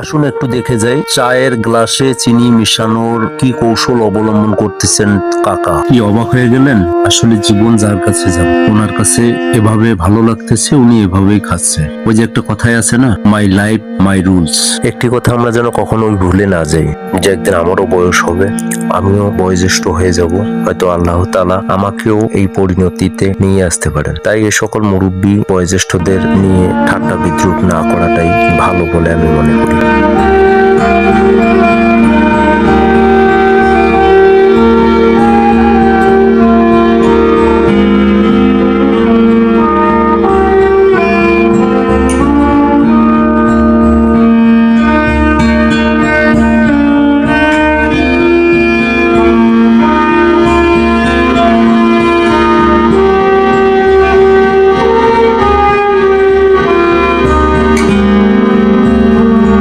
আসুন একটু দেখে যাই চায়ের গ্লাসে চিনি মিশানোর কি কৌশল অবলম্বন করতেছেন কাকা। কি অবাক হয়ে গেলেন? আসলে জীবন যার কাছে যান ওনার কাছে এভাবে ভালো লাগতেছে, উনি এভাবেই খাচ্ছে। ওই যে একটা কথাই আছে না, মাই লাইফ মাই রুলস। একটি কথা আমরা যেন কখনোই ভুলে না যাই, যে একদিন আমারও বয়স হবে, আমিও বয়োজ্যেষ্ঠ হয়ে যাব, হয়তো আল্লাহ তাআলা আমাকেও এই পরিণতিতে নিয়ে আসতে পারেন। তাই এ সকল মুরব্বী বয়োজ্যেষ্ঠদের নিয়ে ঠাট্টা বিদ্রুপ না করাটাই ভালো বলে আমি মনে করি।